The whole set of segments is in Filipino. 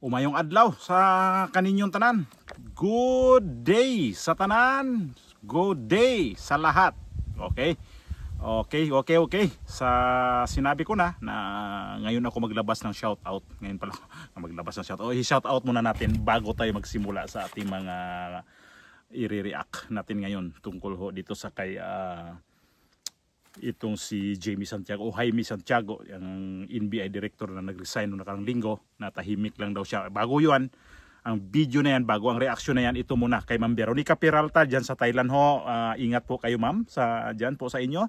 Umayong adlaw sa kaninyong tanan. Good day sa tanan. Good day sa lahat. Okay? Okay. Sa sinabi ko na ngayon ako maglabas ng shoutout. Ngayon pala ako maglabas ng shoutout. I-shoutout muna natin bago tayo magsimula sa ating mga i-react natin ngayon tungkol ho dito sa kay itong si Jamie Santiago o Jaime Santiago, yung NBI director na nag-resign noong nakarang linggo, na tahimik lang daw siya. Bago yun, ang video na yan, bago ang reaksyon na yan, ito muna kay Ma'am Veronica Peralta dyan sa Thailand ho. Ingat po kayo ma'am, dyan po sa inyo.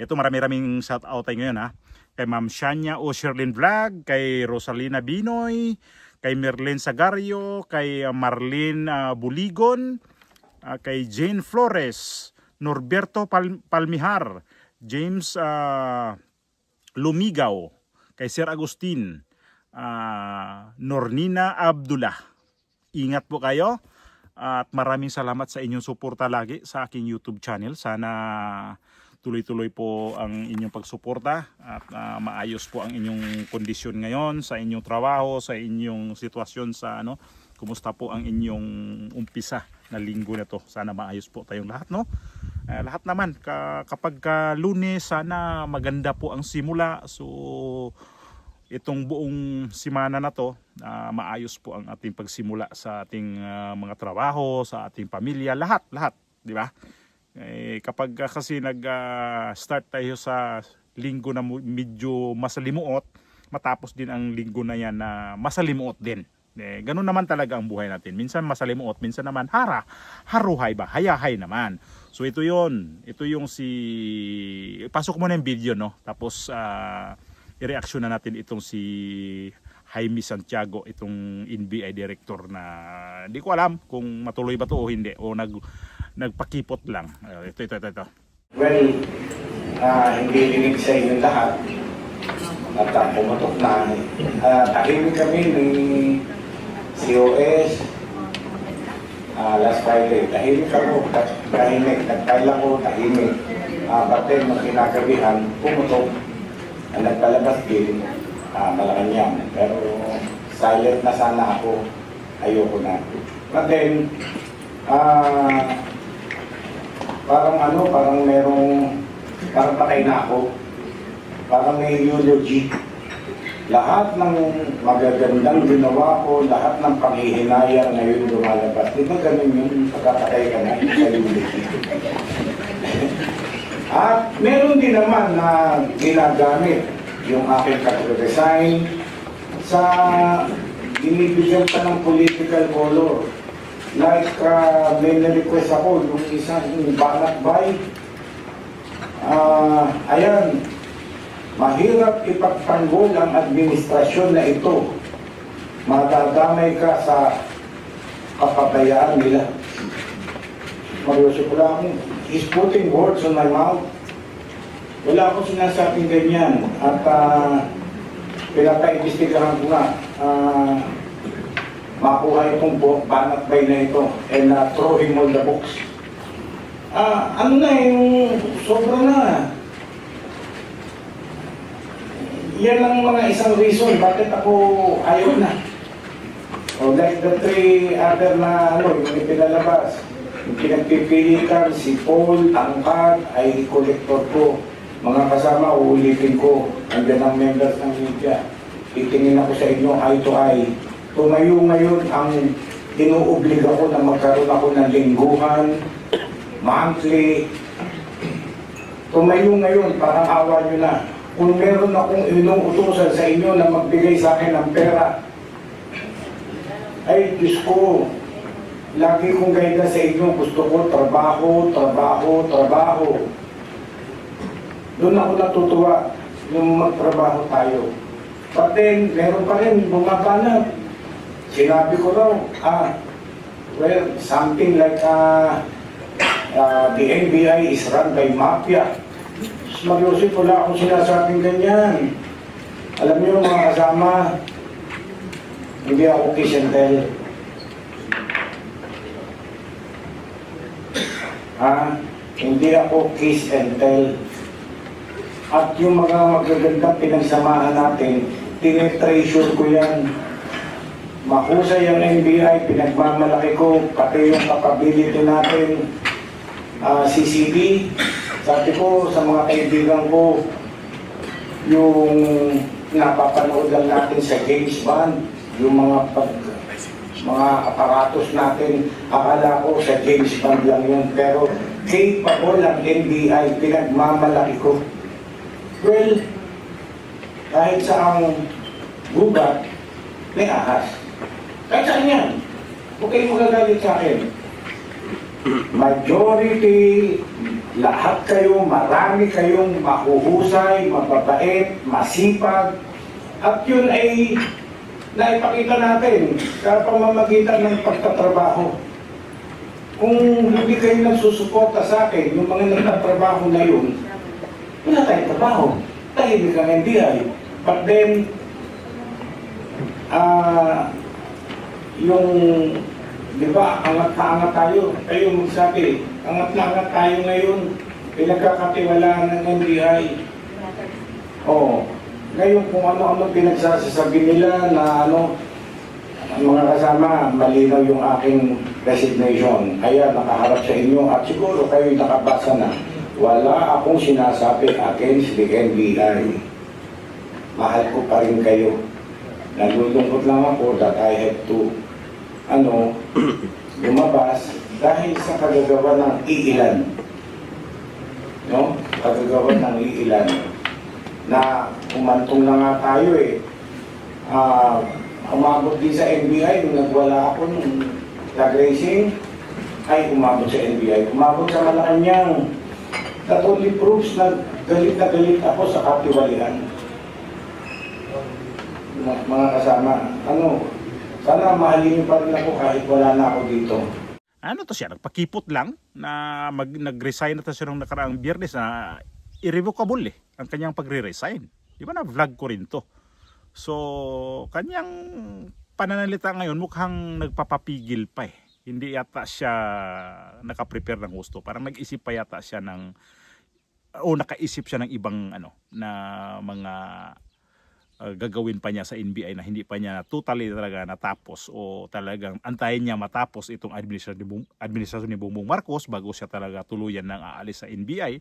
Ito marami-raming shout out tayo ngayon ha. Kay Ma'am Shania o Sherlyn Vlog, kay Rosalina Binoy, kay Merlin Sagario, kay Marlene Buligon, kay Jane Flores, Norberto Palmihar, James Lumigaw, kay Sir Agustin, Nornina Abdullah. Ingat po kayo at maraming salamat sa inyong suporta lagi sa aking YouTube channel. Sana tuloy-tuloy po ang inyong pagsuporta at maayos po ang inyong kondisyon ngayon sa inyong trabaho, sa inyong sitwasyon sa kumusta po ang inyong umpisa na linggo na to. Sana maayos po tayong lahat, no? Lahat naman kapag Lunes, sana maganda po ang simula. So itong buong simana na to, maayos po ang ating pagsimula sa ating mga trabaho, sa ating pamilya, lahat, di ba? Kapag kasi nag-start tayo sa linggo na medyo masalimuot, matapos din ang linggo na yan na masalimuot din. Ganun naman talaga ang buhay natin. Minsan masalimuot, minsan naman haruhay ba, hayahay naman. So ito yung pasok mo na yung video, no? Tapos i-reaction na natin itong si Jaime Santiago, itong NBI director na di ko alam kung matuloy ba to o hindi, o nagpakipot lang. Ito. Well, hindi rinig sa inyo lahat at pumatok na tahimik kami ni COS last Friday. Tahimik ako, nagpile ako, tahimik. But then, nung kinagabihan, pumutok. Nagpalabas din, Malacanang. Pero silent na sana ako. Ayoko na. But then, parang patay na ako. Parang may eulogy. Lahat ng magagandang ginawa ko, lahat ng panghihinayang ngayon lumalabas. Di ba ganun yung pagkakatay ka na sa eulogy? At meron din naman na ginagamit yung aking pag-resign sa binibigyan pa ng political color. Like may na-request ako yung isang balakbay. Ayan, mahirap ipagtanggol ang administrasyon na ito. Madadamay ka sa kapabayaan nila. Mariusip ko lang, he's putting words on my mouth. Wala akong sinasabing ganyan. At pinapaimbestigahan ko nga, makuha itong banatbay na ito and throw him on the books. Sobra na. Yan lang mga isang reason bakit ako ayaw na. Like the three other na yung ipinalabas. Yung pinagpipilitan, si Paul, Tangkad, ay collector ko. Mga kasama, uulitin ko. Andiyan ang members ng media. Itingin ako sa inyo eye to eye. Tumayo ngayon ang inuobliga ko na magkaroon ako ng lingguhan, monthly. Tumayo ngayon, parang awa nyo na. Kung meron akong inuutusan sa inyo na magbigay sa akin ng pera, ay Diyos ko, lagi kong gaida sa inyo, gusto ko trabaho. Doon ako natutuwa nung magtrabaho tayo. But then, meron pa rin bumabanat. Sinabi ko raw, something like the NBI is run by mafia. Mariusip, wala akong sinasabing ganyan. Alam niyo mga kasama, hindi ako kiss and tell. Hindi ako kiss and tell. At yung mga magagandang pinagsamahan natin, tinetreasure ko yan. mahusay ang NBI, pinagmamalaki ko, pati yung capability natin, CCD. Sabi ko sa mga kaibigan ko, yung napapanood lang natin sa James Bond, yung mga aparatos natin, akala ko sa James Bond lang yun, pero capable ang NBI, pinagmamalaki ko. Well, kahit sa ang gubat, may ahas. Kahit saan yan, huwag kayong magagalit sa akin. Majority, lahat kayo, marami kayong mahuhusay, mababait, masipag, at yun ay naipakita natin sa pamamagitan ng pagtatrabaho. Kung hindi kayo nagsusuporta sa akin, yung mga nagtatrabaho na yun, wala tayong trabaho. Tahimik ang NBI. But then, yung, di ba, angat na angat tayo. Kayo magsabi, angat na angat tayo ngayon. Pinagkakatiwalaan ng NBI. Ngayon kung ano-ano pinagsasabi nila na ang mga kasama, malinaw yung aking resignation. Kaya nakaharap sa inyo at siguro kayo nakabasa na. Wala akong sinasabi against the NBI. Mahal ko pa rin kayo. Nalulungkot lang ako that I have to lumabas dahil sa kagagawa ng iilan. No? Kagagawa ng iilan. Na umantong na nga tayo umabot din sa NBI nung nagwala ako nung nag-racing ay umabot sa NBI. Umabot sa Malacanang. That only proves na galit ako sa katiwalian. Mga kasama, sana mahalin pa rin ako kahit wala na ako dito. Ano to siya, nagpakipot lang na nag-resign na to siya nung nakaraang Biyernes na irrevocable ang kanyang pagre-resign. Di ba na vlog ko rin to? So, kanyang pananalita ngayon mukhang nagpapapigil pa Hindi yata siya nakaprepare ng gusto. Parang nag-isip pa yata siya nakaisip siya ng ibang na mga gagawin pa niya sa NBI na hindi pa niya totally talaga natapos o talagang antayin niya matapos itong administrasyon ni Bongbong Marcos bago siya talaga tuluyan ng aalis sa NBI.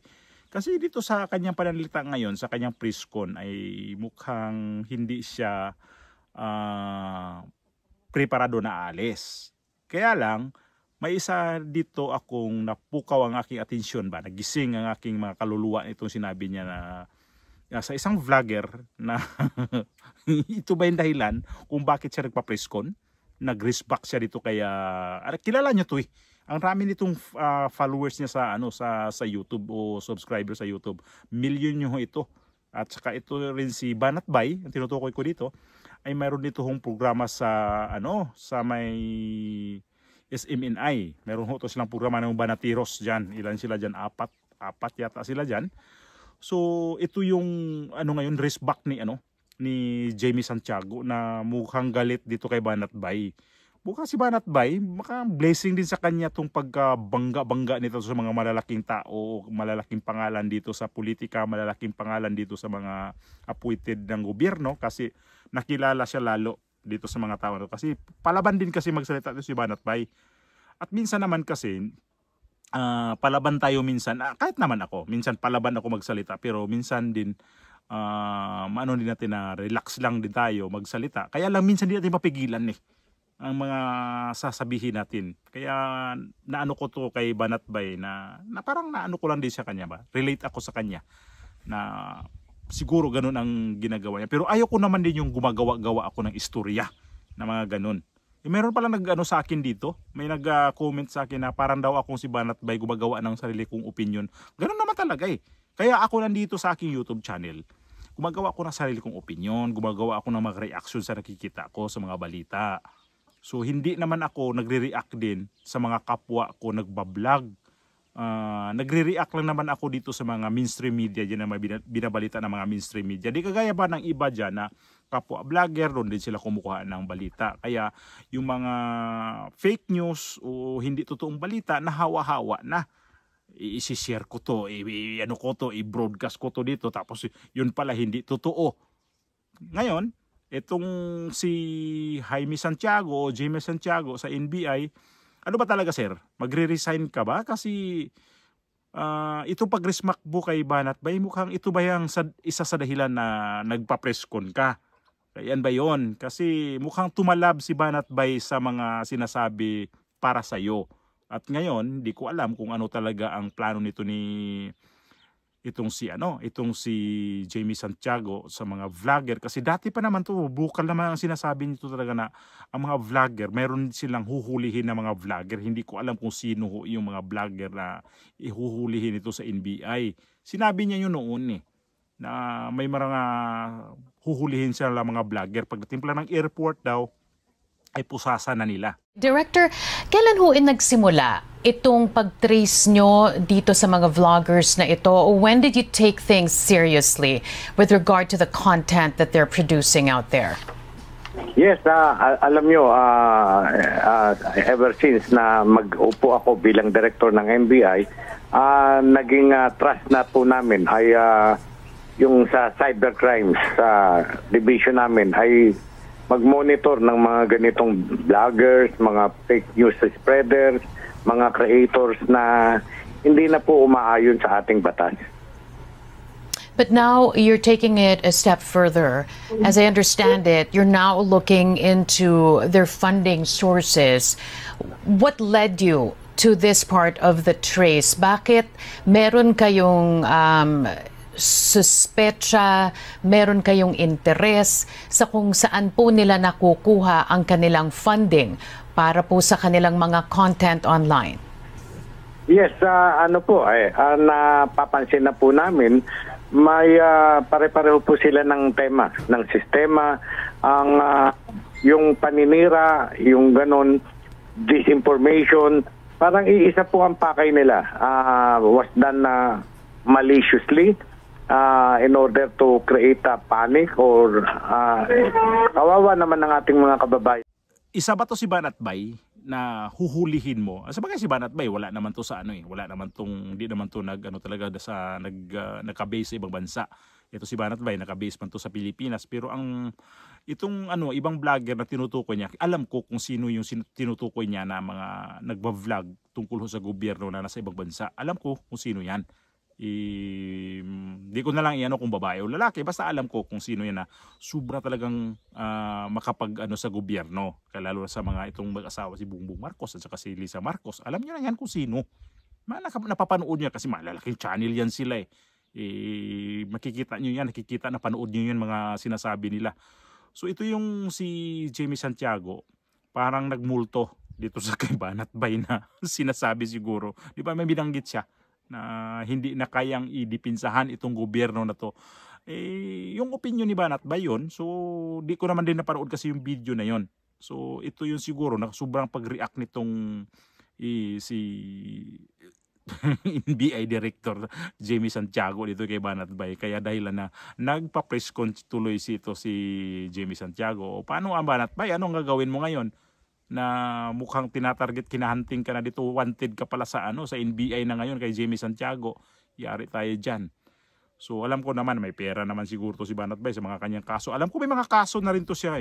Kasi dito sa kanyang pananalita ngayon, sa kanyang press-con ay mukhang hindi siya preparado na aalis. Kaya lang, may isa dito akong napukaw ang aking atensyon ba, nagising ang aking mga kaluluwa itong sinabi niya na sa isang vlogger na ito ba yung dahilan kung bakit siya nagpa-press-con? Nag-respect siya dito kaya kilala niyo to Ang rami nitong followers niya sa YouTube o subscriber sa YouTube. Million nyo ito. At saka ito rin si Banat Bay, ang tinutukoy ko dito, ay mayroon dito hong programa sa may SMNI. Meron ho to silang programa ng Banatiros diyan. Ilan sila diyan? Apat yata sila diyan. So ito yung ngayon race back ni Jamie Santiago na mukhang galit dito kay Banat Bay. Bukas si Banat Bay, maka blessing din sa kanya tong pagkabangga-bangga nito sa mga malalaking tao, malalaking pangalan dito sa politika, malalaking pangalan dito sa mga appointed ng gobyerno kasi nakilala siya lalo dito sa mga tao. Kasi palaban din kasi magsalita dito si Banat Bay. At minsan naman kasi palaban tayo minsan, kahit naman ako, minsan palaban ako magsalita pero minsan din din natin na relax lang din tayo magsalita. Kaya lang minsan din natin mapigilan ang mga sasabihin natin. Kaya naano ko to kay Banat Bay na parang naano ko lang din sa kanya ba. Relate ako sa kanya na siguro ganun ang ginagawa niya. Pero ayaw ko naman din yung gumagawa-gawa ako ng istorya na mga ganun. Meron pala sa akin dito. May nag-comment sa akin na parang daw akong si Banat Bay gumagawa ng sarili kong opinion. Ganun naman talaga Kaya ako nandito sa aking YouTube channel. Gumagawa ako ng sarili kong opinion. Gumagawa ako ng mga reaction sa nakikita ko sa mga balita. So hindi naman ako nagre-react din sa mga kapwa ko nagbablog. Nagre-react lang naman ako dito sa mga mainstream media dyan na binabalita ng mga mainstream media. Di kagaya ba ng iba dyan na kapwa vlogger, doon din sila kumukuha ng balita. Kaya yung mga fake news o hindi totoong balita na hawa-hawa na i-share ko to, i-broadcast ko to dito tapos yun pala hindi totoo. Ngayon, Itong si Jaime Santiago o Jaime Santiago sa NBI, ano ba talaga sir? Magre-resign ka ba? Kasi itong pag-resmakbo kay Banat Bay, mukhang ito ba yung isa sa dahilan na nagpa-presscon ka? Yan ba yon? Kasi mukhang tumalab si Banat Bay sa mga sinasabi para sa'yo. At ngayon, hindi ko alam kung ano talaga ang plano nito ni itong si Jamie Santiago sa mga vlogger. Kasi dati pa naman to, bukal naman ang sinasabi nito talaga na ang mga vlogger, meron silang huhulihin na mga vlogger. Hindi ko alam kung sino yung mga vlogger na ihuhulihin ito sa NBI. Sinabi niya yun noon na may mga huhulihin sila mga vlogger. Pagdating pala ng airport daw, ay pusasa na nila. Director, kailan ho nagsimula itong pag-trace nyo dito sa mga vloggers na ito? When did you take things seriously with regard to the content that they're producing out there? Yes, alam nyo, ever since na mag-upo ako bilang director ng NBI, naging trust na po namin ay yung sa cybercrimes sa division namin ay mag-monitor ng mga ganitong vloggers, mga fake news spreaders, mga creators na hindi na po umaayon sa ating batas. But now you're taking it a step further. As I understand it, you're now looking into their funding sources. What led you to this part of the trace? Bakit meron kayong suspecha, meron kayong interes sa kung saan po nila nakukuha ang kanilang funding para po sa kanilang mga content online? Yes, napapansin na po namin, may pare-pareho po sila ng tema, ng sistema, ang yung paninira, yung ganon, disinformation, parang iisa po ang pakay nila. Was done maliciously, in order to create a panic or kawawa naman ng ating mga kababayan. Isa ba to si Banat Bay na huhulihin mo? Sabagay si Banat Bay wala naman to sa wala naman tong hindi naman to talaga sa naka-base sa ibang bansa. Ito si Banat Bay naka-base man to sa Pilipinas, pero ang itong ibang vlogger na tinutukoy niya, alam ko kung sino yung tinutukoy niya na mga nagba-vlog tungkol sa gobyerno na nasa ibang bansa. Alam ko kung sino yan. Di ko na lang kung babae o lalaki, basta alam ko kung sino yan na sobra talagang makapag sa gobyerno, kaya lalo sa mga itong mag-asawa si Bongbong Marcos at saka si Lisa Marcos. Alam niyo na yan kung sino, napapanood niyo kasi malalaking channel yan sila makikita niyo yan, napanood niyo yan mga sinasabi nila. So ito yung si Jamie Santiago, parang nagmulto dito sa kay Banat Bay na sinasabi siguro, di ba may binanggit siya na hindi na kayang idipinsahan itong gobyerno na to. Yung opinion ni Banat Bay yun, so di ko naman din napanood kasi yung video na yon. So ito yung siguro na sobrang pag-react nitong si NBI Director Jamie Santiago dito kay Banat Bay. Kaya dahilan na nagpa-press con tuloy si Jamie Santiago. Paano ang Banat Bay? Anong gagawin mo ngayon? Na mukhang tinatarget, kinahunting ka na dito, wanted ka pala sa sa NBI na ngayon kay Jamie Santiago. Yari tayo dyan. So alam ko naman may pera naman siguro to si Banat Bay sa mga kanyang kaso. Alam ko may mga kaso na rin to siya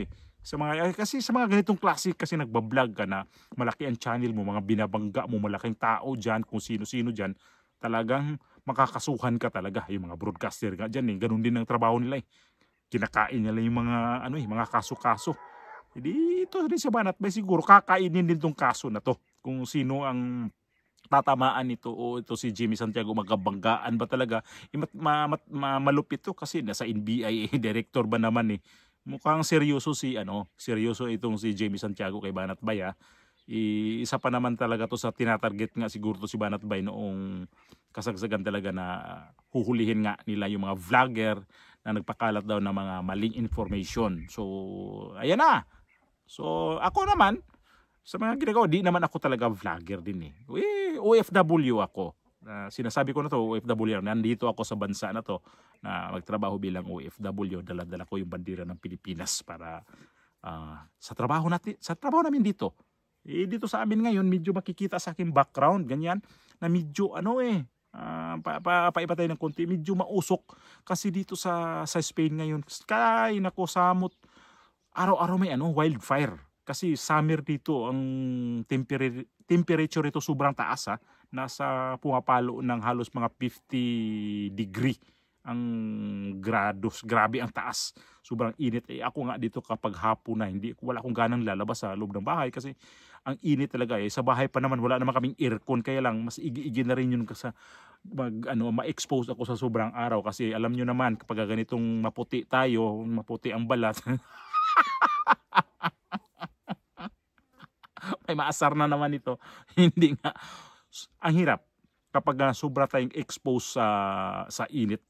kasi sa mga ganitong klase kasi nagbablog ka na malaki ang channel mo, mga binabangga mo, malaking tao dyan, kung sino-sino dyan, talagang makakasuhan ka talaga. Yung mga broadcaster nga dyan ganun din ang trabaho nila Kinakain nila yung mga mga kaso-kaso. Hindi ito rin si Banat Bay siguro kakainin din tong kaso na to. Kung sino ang tatamaan nito o ito si Jamie Santiago, magkabanggaan ba talaga? Malupit to kasi nasa NBI director ba naman Mukhang seryoso seryoso itong si Jamie Santiago kay Banat Bay isa pa naman talaga to sa tinatarget nga siguro to si Banat Bay noong kasagsagan talaga na huhulihin nga nila yung mga vlogger na nagpakalat daw ng mga maling information. So ayan na. So ako naman sa mga ginagawa, di naman ako talaga vlogger din OFW ako. Sinasabi ko na to, OFW. Nandito ako sa bansa na to na magtrabaho bilang OFW. Dala-dala ko yung bandera ng Pilipinas para sa trabaho namin dito. Dito sa amin ngayon, medyo makikita sa aking background, ganyan, na medyo paipatay ng konti, medyo mausok kasi dito sa Spain ngayon. Kay nako, samot araw-araw may wildfire. Kasi summer dito, ang temperature ito sobrang taas ha. Nasa pumapalo ng halos mga 50 degree ang grados. Grabe ang taas. Sobrang init. Ako nga dito kapag hapon na, wala akong ganang lalabas sa loob ng bahay kasi ang init talaga Sa bahay pa naman, wala naman kaming aircon. Kaya lang, mas igi-igi na rin yun kasi ma-expose ako sa sobrang araw. Kasi alam nyo naman, kapag ganitong maputi tayo, maputi ang balat, ay maasar na naman ito. Hindi nga. Ang hirap kapag sobra tayong expose sa init,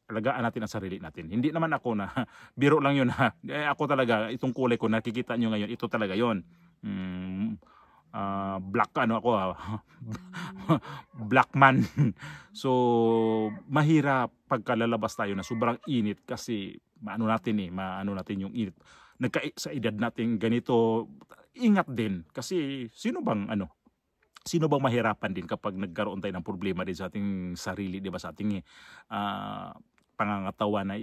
alagaan natin ang sarili natin. Hindi naman ako na biro lang yun ha. Ako talaga, itong kulay ko nakikita nyo ngayon, ito talaga yon. Black ako black man. So mahirap pagkalalabas tayo na sobrang init kasi maano natin yung init. Sa edad natin ganito, ingat din kasi sino bang mahirapan din kapag nagkaroon tayo ng problema din sa ating sarili, di ba, sa ating pangangatawan na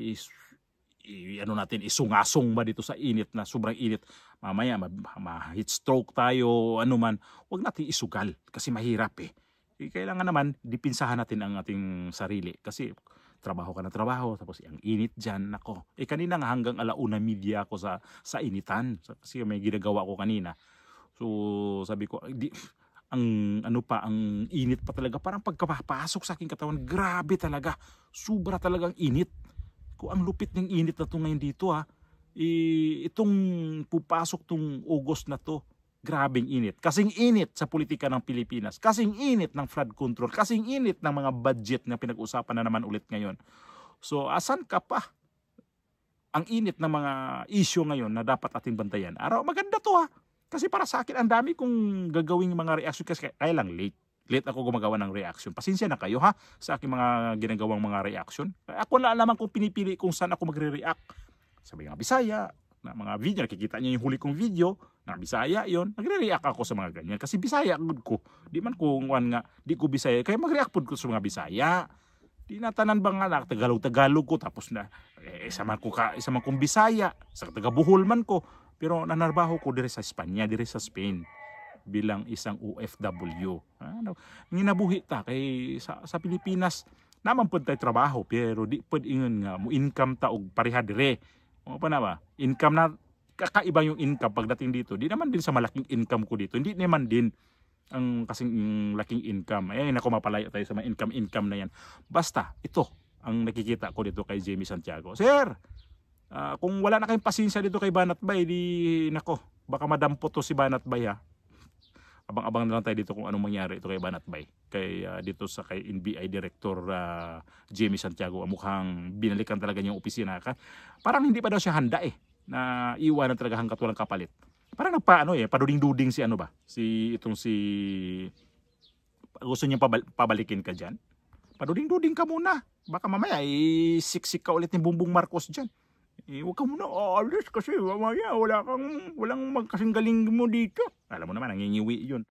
isungasong ba dito sa init na sobrang init, mamaya ma-heat stroke tayo, wag natin isugal kasi mahirap kailangan naman dipinsahan natin ang ating sarili kasi trabaho ka na trabaho tapos ang init dyan, nako. Kanina nga hanggang 1:00 media ako sa initan kasi may ginagawa ko kanina. So sabi ko, ang init pa talaga. Parang pagkapasok sa aking katawan, grabe talaga. Sobra talagang init. Kung ang lupit ng init na to ngayon dito itong pupasok tong August na to, grabing init. Kasing init sa politika ng Pilipinas. Kasing init ng flood control. Kasing init ng mga budget na pinag-usapan na naman ulit ngayon. So asan ka pa? Ang init ng mga issue ngayon na dapat ating bantayan. Maganda to Kasi para sa akin, ang dami kong gagawing mga reaction kasi kaya lang late. Late ako gumagawa ng reaction. Pasensya na kayo sa aking mga ginagawang mga reaction. Ako na naman kung pinipili kung saan ako magre-react. Sabi nga Bisaya, na mga video, nakikita niyo yung huli kong video, na Bisaya yon, nagre-react ako sa mga ganyan. Kasi Bisaya ko. Di man kung di ko Bisaya, kaya mag-react po ko sa mga Bisaya. Di natanan ba nga Tagalog ko, tapos na, isa man kong Bisaya, sa taga-Bohol man ko. Pero nanarbaho ko dire sa Espanya, dire sa Spain bilang isang OFW. Nginabuhi ta kay sa Pilipinas naman pud tay trabaho pero di pud ingon nga mo income ta og pareha dire. O pa na ba? Income na kakaiba yung income pagdating dito. Di naman din sa malaking income ko dito. Hindi naman din ang kasing laking income. Nako mapalayo tayo sa mga income na yan. Basta ito ang nakikita ko dito kay Jamie Santiago. Sir, kung wala na kayong pasensya dito kay Banat Bay, baka madampo to si Banat Bay Abang-abang na lang tayo dito kung anong mangyari ito kay Banat Bay. Dito sa kay NBI Director Jamie Santiago, mukhang binalikan talaga niya yung opisina. Parang hindi pa daw siya handa na iwanan talaga hanggat walang kapalit. Parang paduding-duding si gusto niya pabalikin ka dyan. Paduding-duding ka muna. Baka mamaya siksik ka ulit ni Bongbong Marcos dyan. Huwag ka muna aalis kasi mamaya walang magkasing galing mo dito. Alam mo naman, nangingiwi yun.